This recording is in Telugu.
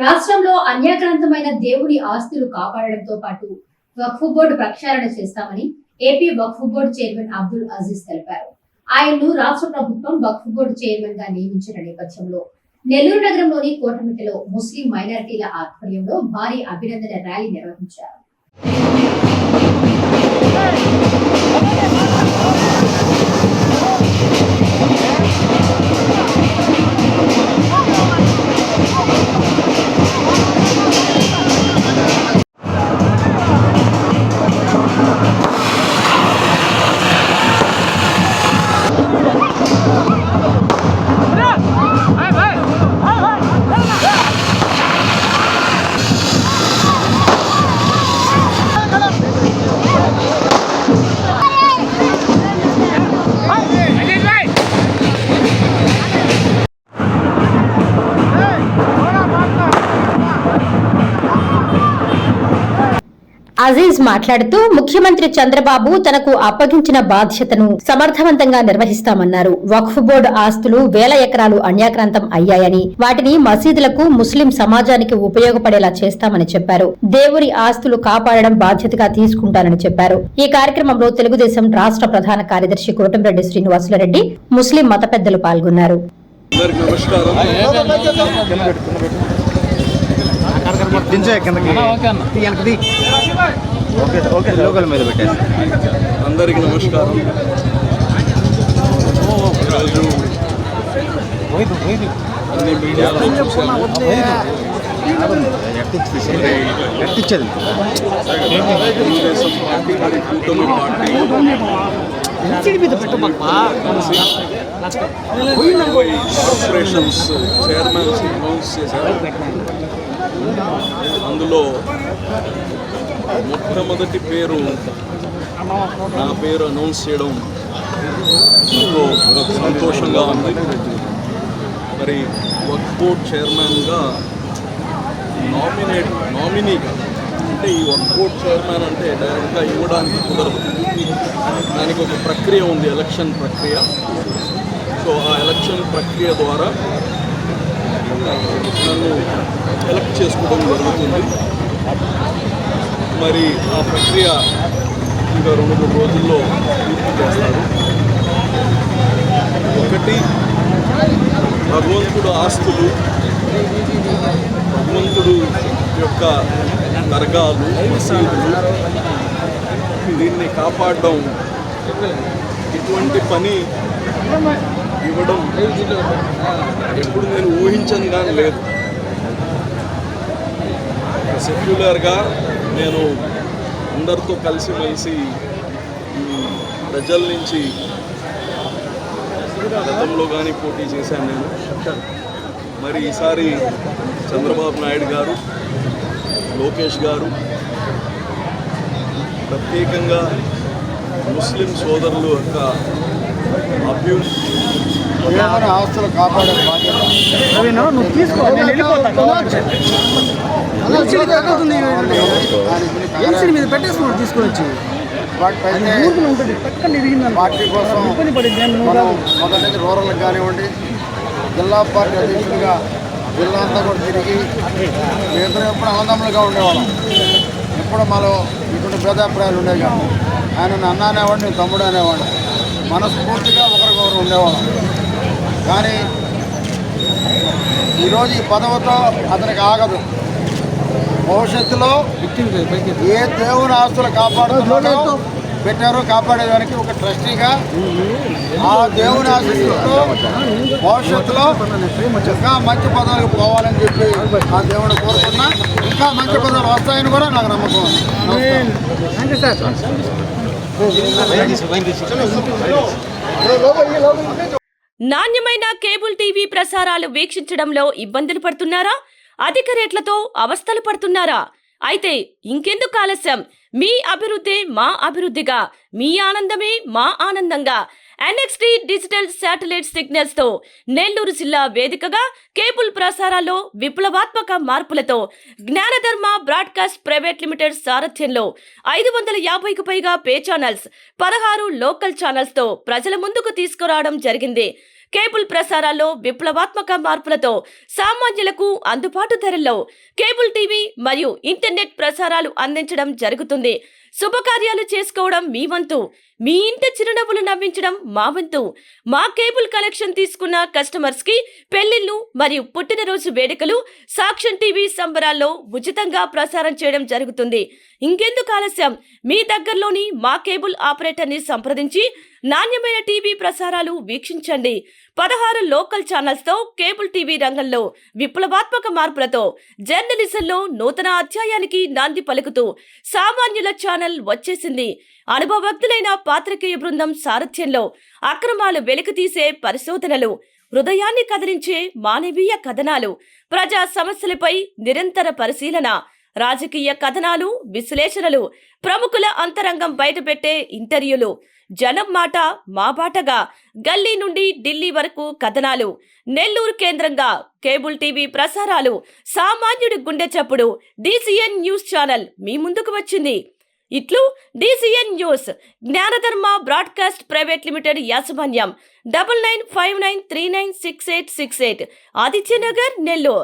రాష్ట్రంలో అన్యాక్రాంతమైన దేవుని ఆస్తులు కాపాడడంతో పాటు వక్ఫ్ బోర్డు ప్రక్షాళన చేస్తామని ఏపీ వక్ఫ్ బోర్డు చైర్మన్ అబ్దుల్ అజీజ్ తెలిపారు. ఆయన్ను రాష్ట్ర ప్రభుత్వం వక్ఫ్ బోర్డు చైర్మన్ గా నియమించిన నేపథ్యంలో నెల్లూరు నగరంలోని కోటమిట్టలో ముస్లిం మైనారిటీల ఆధ్వర్యంలో భారీ అభినందన ర్యాలీ నిర్వహించారు. అజీజ్ మాట్లాడుతూ ముఖ్యమంత్రి చంద్రబాబు తనకు అప్పగించిన బాధ్యతను సమర్థవంతంగా నిర్వహిస్తామన్నారు. వక్ఫ్ బోర్డు ఆస్తులు వేల ఎకరాలు అన్యాక్రాంతం అయ్యాయని, వాటిని మసీదులకు, ముస్లిం సమాజానికి ఉపయోగపడేలా చేస్తామని చెప్పారు. దేవుని ఆస్తులు కాపాడడం బాధ్యతగా తీసుకుంటానని చెప్పారు. ఈ కార్యక్రమంలో తెలుగుదేశం రాష్ట్ర ప్రధాన కార్యదర్శి కోటంరెడ్డి శ్రీనివాసులరెడ్డి, ముస్లిం మత పెద్దలు పాల్గొన్నారు. అందరికి నమస్కారం. అన్ని మీడియాలో చూసాము. తెలుగుదేశం పార్టీ మరి కూటమి పార్టీ 20 కార్పొరేషన్స్ చైర్మన్స్ అనౌన్స్ చేశారు. అందులో మొట్టమొదటి పేరు నా పేరు అనౌన్స్ చేయడం ఎంతో సంతోషంగా ఉంది. మరి వక్ఫ్ బోర్డ్ చైర్మన్గా నామినీగా అంటే ఈ వక్ఫ్ బోర్డ్ చైర్మన్ అంటే డైరెక్ట్గా ఇవ్వడానికి కుదరదు. దానికి ఒక ప్రక్రియ ఉంది, ఎలక్షన్ ప్రక్రియ. సో ఆ ఎలక్షన్ ప్రక్రియ ద్వారా నన్ను ఎలక్ట్ చేసుకోవడం జరుగుతుంది. మరి ఆ ప్రక్రియ ఇంకా 2-3 రోజుల్లో పూర్తి చేస్తారు. ఒకటి, భగవంతుడు ఆస్తులు, భగవంతుడు యొక్క దర్గాలు, మసీదులు, దీన్ని కాపాడడం, ఇటువంటి పని ఇవ్వడం ఎప్పుడు నేను ఊహించను కానీ లేదు. సెక్యులర్గా నేను అందరితో కలిసిమెలిసి ప్రజల నుంచి గతంలో కానీ పోటీ చేశాను నేను. మరి ఈసారి చంద్రబాబు నాయుడు గారు, లోకేష్ గారు ప్రత్యేకంగా ముస్లిం సోదరులు యొక్క ఆస్తులు కాపాడే బాధ్యత మీద పెట్టేసుకున్నాడు తీసుకుని వచ్చి పార్టీ కోసం మనం మొదటి రూరల్కి కానివ్వండి, జిల్లా పార్టీ అధ్యక్షుడిగా జిల్లా అంతా కూడా తిరిగి మేమిద్దరం ఎప్పుడు ఆనందములుగా ఉండేవాళ్ళం. ఎప్పుడు మాలో ఇటువంటి భేదాభిప్రాయాలు ఉండేవి కాదు. ఆయన అన్న అనేవాడు, నేను తమ్ముడు అనేవాడు. మనస్ఫూర్తిగా ఒకరికొకరు ఉండేవాళ్ళం. కానీ ఈరోజు ఈ పదవితో అతనికి ఆగదు. భవిష్యత్తులో ఏ దేవుని ఆస్తులు కాపాడుతున్నాడో పెట్టారో కాపాడేదానికి ఒక ట్రస్టీగా ఆ దేవుని ఆశీస్సులతో భవిష్యత్తులో ఇంకా మంచి పదవులకు పోవాలని చెప్పి ఆ దేవుడు కోరుకున్నా. ఇంకా మంచి పదవులు వస్తాయని కూడా నాకు నమ్మకం. నాణ్యమైన కేబుల్ టీవీ ప్రసారాలు వీక్షించడంలో ఇబ్బందులు పడుతున్నారా? అధిక రేట్లతో అవస్థలు పడుతున్నారా? అయితే ఇంకెందుకు ఆలస్యం? మీ అభివృద్ధి మా అభివృద్ధిగా, మీ ఆనందమే మా ఆనందంగా NXT డిజిటల్ శాటిలైట్ సిగ్నల్స్ తో నెల్లూరు జిల్లా వేదికగా కేబుల్ ప్రసారాల్లో విప్లవాత్మక మార్పులతో జ్ఞానధర్మ బ్రాడ్కాస్ట్ ప్రైవేట్ లిమిటెడ్ సారథ్యంలో 550కు పైగా పే ఛానల్స్, 16 లోకల్ ఛానల్స్ తో ప్రజల ముందుకు తీసుకురావడం జరిగింది. కేబుల్ ప్రసారాల్లో విప్లవాత్మక మార్పులతో సామాన్యులకు అందుబాటు ధరల్లో కేబుల్ టీవీ మరియు ఇంటర్నెట్ ప్రసారాలు అందించడం జరుగుతుంది. శుభకార్యాలు చేసుకోవడం మీ వంతు, మీ ఇంటి చిరునవ్వులు నవ్వించడం మా వంతు. మా కేబుల్ కనెక్షన్ తీసుకున్న కస్టమర్స్ కి పెళ్లిళ్లు మరియు పుట్టినరోజు వేడుకలు సాక్ష్యం టీవీ సంబరాల్లో ఉచితంగా ప్రసారం చేయడం జరుగుతుంది. ఇంకెందుకు ఆలస్యం, మీ దగ్గరలోని మా కేబుల్ ఆపరేటర్ ని సంప్రదించి నాణ్యమైన టీవీ ప్రసారాలు వీక్షించండి. 16 లోకల్ ఛానల్స్ తో కేబుల్ టీవీ రంగంలో విప్లవాత్మక మార్పులతో జర్నలిజంలో నూతన అధ్యాయానికి నాంది పలుకుతూ సామాన్యుల ఛానల్ వచ్చేసింది. అనుభవజ్ఞులైన పాత్రికేయ బృందం సారథ్యంలో అక్రమాలు వెలికితీసే పరిశోధనలు, హృదయాన్ని కదిలించే మానవీయ కథనాలు, ప్రజా సమస్యలపై నిరంతర పరిశీలన, రాజకీయ కథనాలు, విశ్లేషణలు, ప్రముఖుల అంతరంగం బయటపెట్టే ఇంటర్వ్యూలు, జనం మాట మా బాటగా గల్లీ నుండి ఢిల్లీ వరకు కథనాలు, నెల్లూరు కేంద్రంగా కేబుల్ టీవీ ప్రసారాలు, సామాన్యుడి గుండె చప్పుడు DCN న్యూస్ ఛానల్ మీ ముందుకు వచ్చింది. ఇట్లు DCN news, జ్ఞానధర్మ broadcast private limited యాజమాన్యం, 9959396868, ఆదిత్యనగర్, నెల్లూరు.